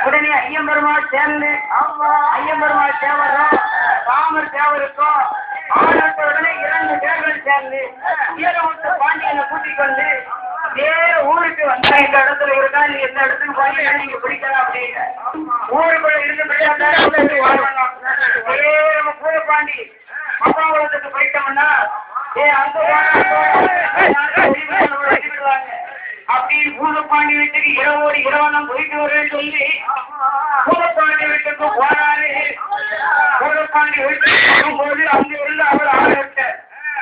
உடனே ஐயம்பெருமாள் சேர்ந்து ஐயம்பெருமாள் தேவரும் ராமர் தேவருக்கும் ஆளுத்த உடனே 2 தேவர்கள் சேர்ந்து வீரமுத்து பாண்டியனை கூட்டிக் கொண்டு வேற ஊருக்கு வந்தா இந்த இடத்துல இருக்கா, நீ எந்த இடத்துக்கு போய் நீங்க பிடிக்கலாம் அப்படின்னு ஊருக்குள்ள இருந்து பூரப்பாண்டி மப்பாவளத்துக்கு போயிட்டோம்னா அங்க விடுவாங்க. அப்படி பூரப்பாண்டி வீட்டுக்கு இரவோடு இரவனம் போயிட்டு வரேன்னு சொல்லி பூரப்பாண்டி வீட்டுக்கு போனாரு. பூரப்பாண்டி வீட்டுக்கு போகும்போது அங்க இருந்து அவர் ஆள விட்டார்.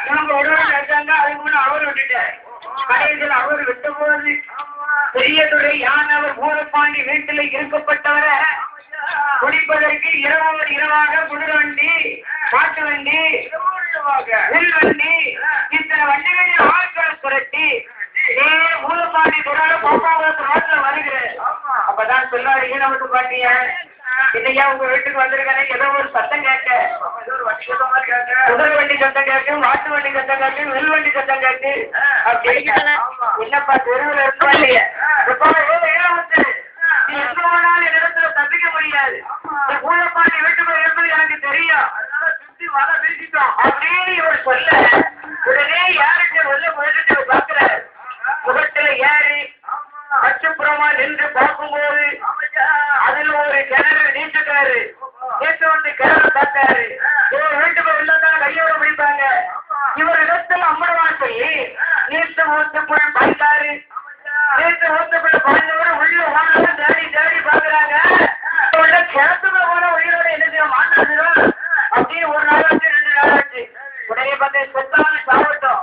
இவங்க உடனே வச்சாங்க, அதுக்கு முன்ன அவர் விட்டுட்டார். கடைசியில் அவர் விட்ட போது பெரியதுரை யானவர் பூரப்பாண்டி வீட்டில் இருக்கப்பட்டவரை குடிப்பதற்கு இரவோடு இரவாக குதிரவண்டி, மாட்டு வண்டி, வில்வண்டி, இத்தனை வண்டிகளில் ஆட்களை புரட்டி பூரப்பாண்டி துறால பாப்பாவளத்து ரோட்ல வருகிறேன். அப்பதான் சொல்லாரு, ஈனவட்டு பாண்டிய இல்லையா உங்க வீட்டுக்கு வந்திருக்கானே, ஏதோ ஒரு சத்தம் கேட்க, குதிரை வண்டி சத்தம் கேட்டு, மாட்டு வண்டி சத்தம் கேட்டு, வில்வண்டி சத்தம் கேட்டு அப்படின்னு என்னப்பா தெருவில் இருக்கா இல்லையா எங்க போனாலும் இடத்துல தப்பிக்க முடியாது. பூரப்பாண்டி வீட்டுக்குள்ள இருந்தது எனக்கு தெரியும், சுத்தி வர வீசிட்டோம் அப்படின்னு இவர் சொல்ல உடனே யாருக்கு வெளில போயிட்டு பார்க்கிறாரு. முகத்துல ஏறி அச்சுப்புறமா நின்று பார்க்கும்போது அதுல ஒரு கிணறு நீட்டுட்டாரு. நேற்று வந்து கிணறு பார்த்தாரு. இவர் வீட்டுக்கு உள்ளதான் கையோட முடிப்பாங்க. இவர் இடத்துல அம்மனமா சொல்லி நீட்டு ஊத்துக்குள் பார்த்தாரு. நீட்டு ஊத்துக்குள்ள பாய்ந்தவர் உள்ள வாங்க தேடி தேடி பாக்குறாங்க. கிணத்துக்குள்ள போன உயிரோட என்ன செய்ய மாட்டாங்க அப்படின்னு 1 நாள் ஆச்சு, 2 நாள் ஆச்சு. உடனே பார்த்து சொத்தான சாப்பிட்டோம்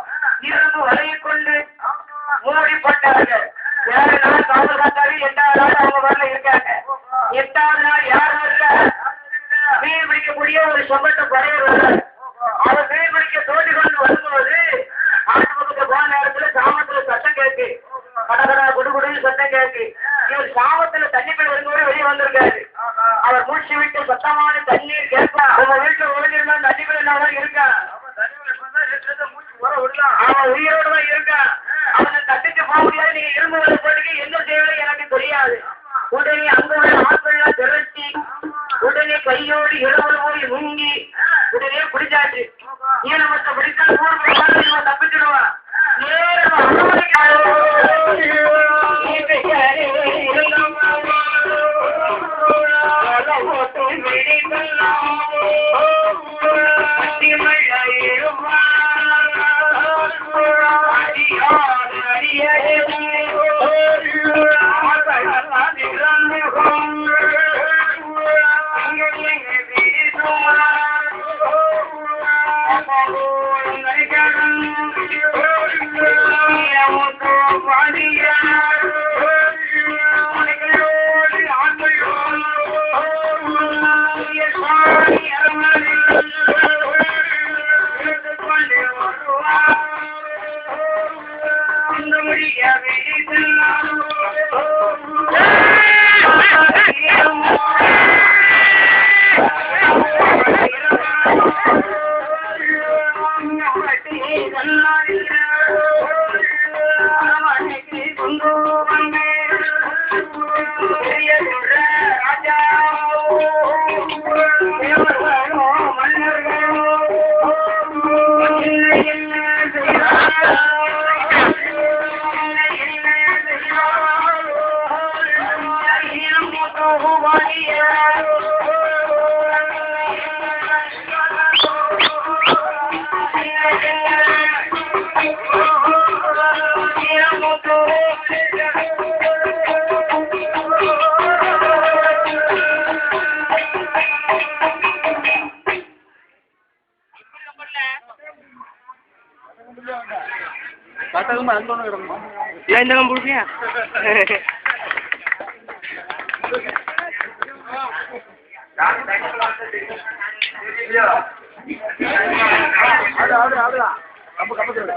இருந்து வலையை கொண்டு மூடி போட்டார்கள். 7 நாள் காவல் காத்தாரு. 8வது நாள் அவங்க வரல இருக்காங்க. 8வது நாள் யார் வரல? மீன் பிடிக்கக்கூடிய ஒரு சொம்பட்ட குறைவர் வர்றாரு. அவர் மீன் பிடிக்க தோண்டி கொண்டு வரும்போது ஆட்டு பக்கத்துல போன நேரத்துல சாமத்துல சத்தம் கேட்கு, கடகடா குடுகுடுன்னு சத்தம் கேட்கு. இவர் சாமத்துல தண்ணிக்குள்ள வரும்போது வெளியே வந்திருக்காரு. அவர் மூச்சு விட்டு சத்தமான தண்ணீர் கேட்பா. உங்க வீட்டுல ஒழுங்கிருந்தா தண்ணிக்குள்ள என்னதான் இருக்கா, அவன் உயிரோடு தான் இருக்கான். அவனை தட்டிட்டு போக முடியாது. நீங்க இரும்பு வரை போட்டுக்கு என்ன செய்வது எனக்கு தெரியாது. உடனே அங்க உள்ள ஆட்கள்லாம் திரட்டி உடனே கையோடு இரவு போய் முங்கி உடனே பிடிச்சாச்சு. ஈனமத்தை பிடித்தால் ஊருக்கு தப்பிச்சிடுவான். நேரம் jangan buruknya. Ada. Kamu kira?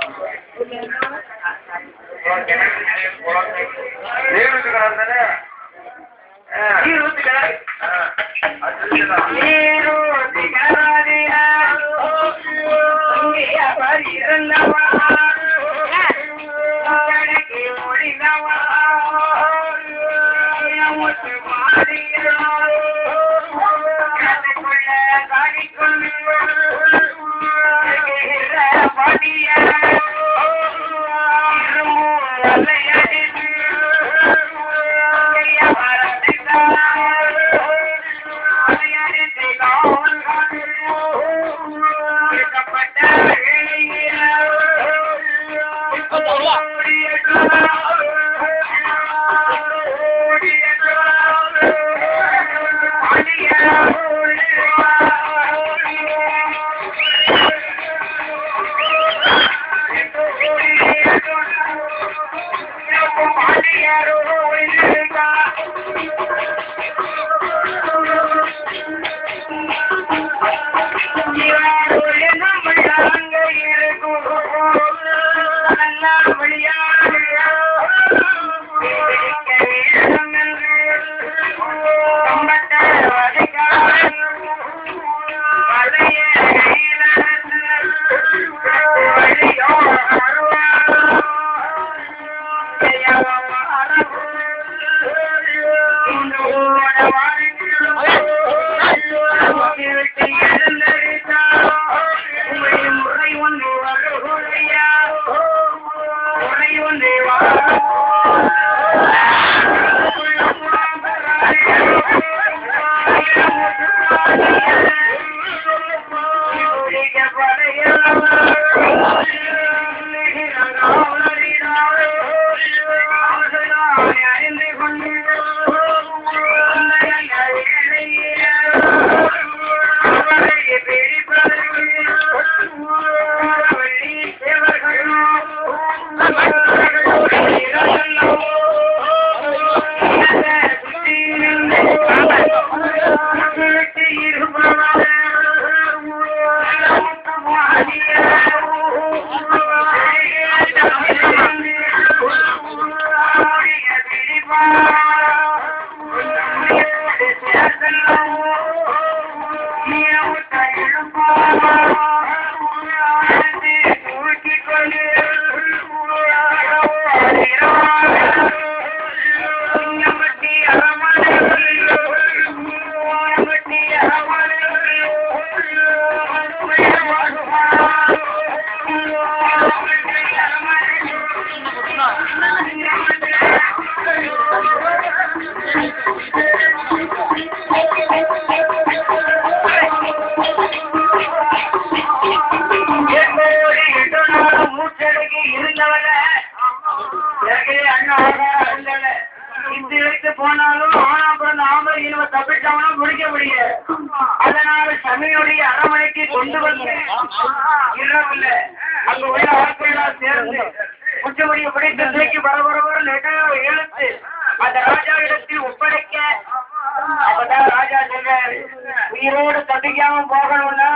உயிரோடு தப்பிக்காம போகணும்னா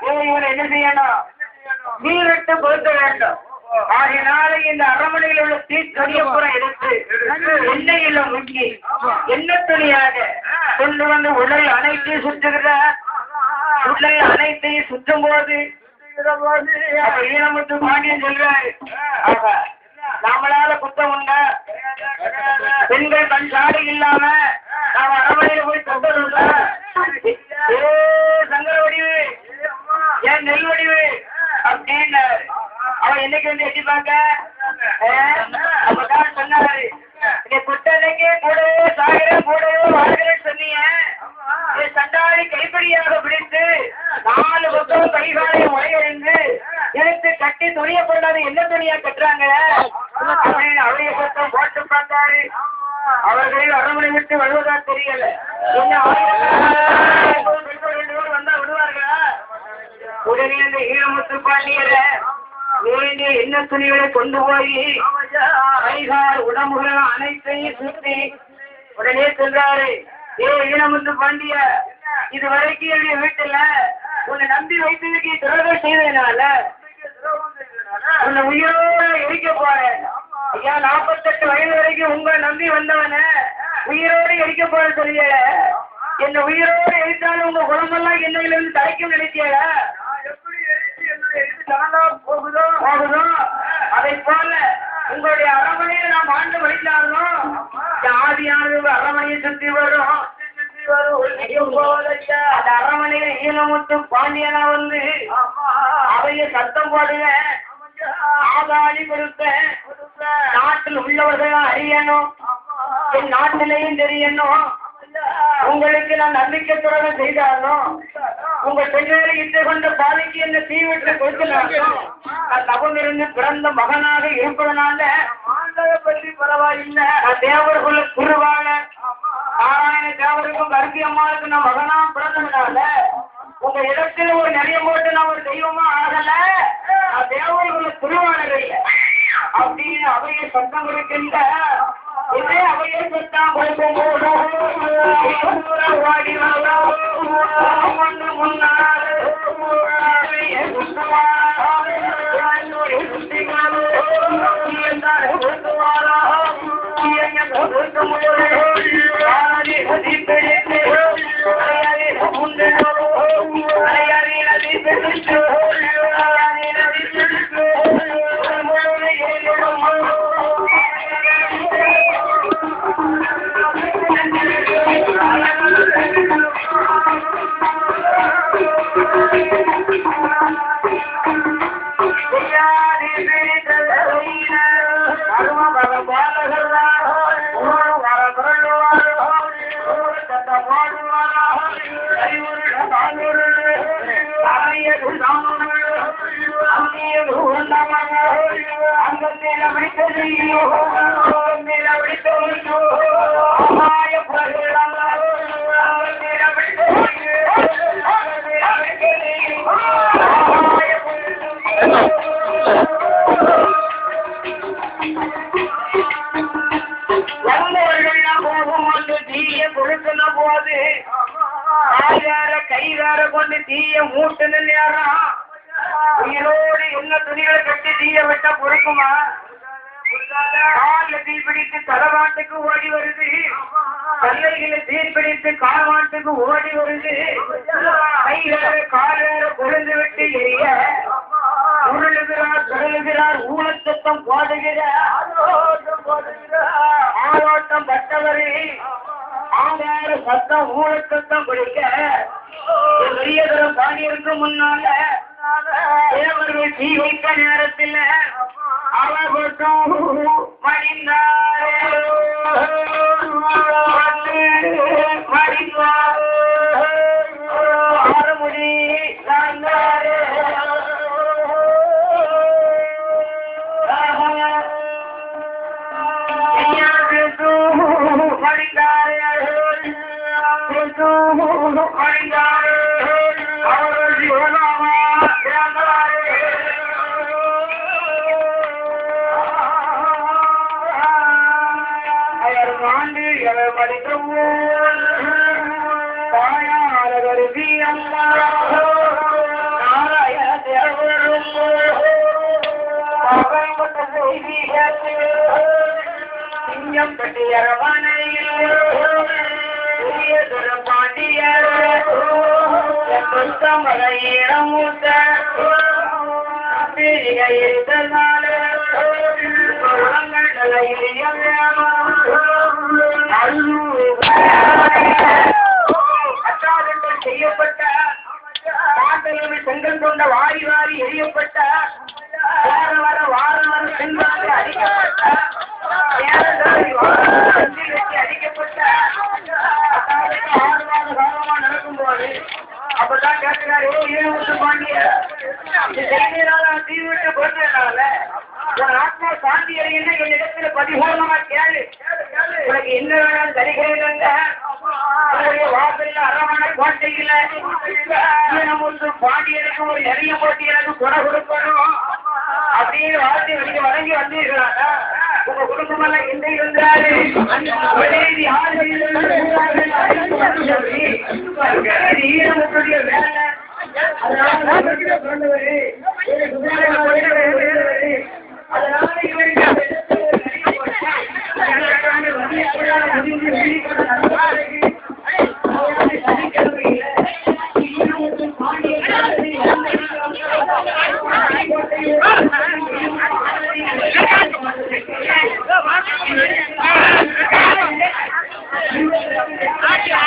இவனை என்ன செய்யணும்? நீரிட்டு பொருத்த வேண்டும். ஆகினால இந்த அரண்மனையில் உள்ள தீக்கடியப்புறம் எடுத்து எண்ணெயில முக்கி எண்ணெய் துணியாக கொண்டு வந்து உடல் அனைத்தையும் சுற்றுகிற உடல் அனைத்தையும் சுற்றும் போது ஈனமுத்து பாண்டியன் சொல்றாரு, நம்மளால குத்தம் உண்டா? பெண்கள் கண் சாடி இல்லாம நாம அரண்மனையில போய் தொட்டதுண்டா? சங்கர வடிவு, ஏன் நெல் வடிவு அப்படின்னு அவன் என்னைக்கு வந்து எட்டி பார்க்க அப்பதான் சொன்னாரு, நீ குட்டன்னைக்கு கூடவே சாகிறேன் கூடவே வாழ்கிறேன்னு சொன்னீங்க. சண்டாளி கைப்படியாக பிடித்து 4 பக்கம் கைகாலை முறையறிந்து எனக்கு கட்டி துணிய போடாது என்ன துணியா கட்டுறாங்க அப்படின்னு அவரைய பக்கம் போட்டு பார்த்தாரு. அவர்களில் அரண்மனை விட்டு வருவதா தெரியல. என்ன 2 வந்தா விடுவார்களா? உடனே அந்த ஈரமுத்து பாண்டியர வேண்டிய என்ன துணிகளை கொண்டு போய் கைகால் உடம்புகள் அனைத்தையும் சுற்றி உடனே சொல்றாரு, ஈரமுத்து பாண்டிய, இது வரைக்கும் என்னுடைய வீட்டுல உன்னை நம்பி வைத்ததுக்கு துரோகம் செய்ததுனால உன்னை உயிரோட எரிக்க போறேன். ஐயா 48 வயது வரைக்கும் உங்க நம்பி வந்தவன உயிரோடு எரிக்க போற சொல்லிய என்ன உயிரோடு எரித்தாலும் உங்க குழம்பெல்லாம் என்னையில இருந்து தலைக்கும் நினைச்சியல போகுதோ அதை போல உங்களுடைய அரண்மனையில நாம் ஆண்டு வழித்தாலும் ஜாதியானது அரமனையை சுத்தி வரும். அந்த அரமனையில ஈழமுத்து பாண்டியனா வந்து அவைய சத்தம் போடுவேன். ஆதாரி கொடுத்த நாட்டில் உள்ளவர்கள் அறியணும், என் நாட்டிலையும் தெரியணும். உங்களுக்கு நான் நம்பிக்கை துறவு செய்தாலும் உங்க பெண்களை இட்டு கொண்ட பாதைக்கு என்ன தீவிட்டு கொடுக்கணும். நான் தவம் இருந்து பிறந்த மகனாக இருப்பதனால மாண்டவை பற்றி பரவாயில்லை. நான் தேவர்களுள்ள குருவான நாராயண தேவருக்கும் கருதி அம்மாவுக்கு நான் மகனா பிறந்ததுனால உங்க இடத்துல ஒரு நிறைய போட்டு நான் ஒரு தெய்வமா ஆகல. நான் தேவர்களுள்ள குருவானது அப்படின்னு அவையை சத்தம் கொடுக்கின்ற இதே அவையை சத்தம் கொடுக்கும் போது முன்னாள் கைகார கொண்டு தீய மூட்டுன்னு நேரம் உயிரோடு என்ன துணிகளை கட்டி தீய விட்டா பொறுக்குமா? கால தீப்பிடித்து தலைவாட்டுக்கு ஓடி வருது, கல்லைகளை தீப்பிடித்து கால்வாட்டுக்கு ஓடி வருது. கைகார காலார பொழுது விட்டு எரிய உருளுகிறார் சுழலுகிறார் ஊழச்சத்தம் போடுகிறார். ஆரோட்டம் பட்டவரே ஆங்கார சத்தம் ஊழச்சத்தம் கொடுக்க பெரியதரம் பாடியிருக்கு. முன்னால தேவர்கள் தீ வைத்த நேரத்தில் அவகட்டும் மடிந்தாரே மடிந்தார் ஆரமுடி சாய்ந்தாரே சிங்கம் கட்டியரவணையில் பாண்டியர் மலையிடமூத்த செய்யப்பட்ட பாட்டலோடு செங்கல் கொண்ட வாரி வாரி எரியப்பட்ட வாரம் வர சென்றாக அடிக்கப்பட்ட அடிக்கப்பட்ட 6 மாத காலமா நடக்கும்போது அப்பதான் கேட்கிறாரு, ஈழமுத்து பாண்டிய செய்தியினால தீவிட்டு போட்டதுனால உன் ஆத்மா சாந்தி அடையினா என் இடத்துல பரிபூர்ணமா கேளு, உனக்கு என்ன வேணாலும் தருகிறேன். உங்களுடைய வாசலில் அரவணை கோட்டையில ஈழமுத்து பாண்டியனுக்கு ஒரு நிறைய போட்டி எனக்கு கொடை கொடுக்கணும் அப்படின்னு வாழ்த்து நீங்க வழங்கி வந்தீர்களாங்க. உங்க குடும்பம் எல்லாம் எந்த இருந்தாரு ஈழமுத்துடைய வேலை அதனால இவருக்கு ஐயா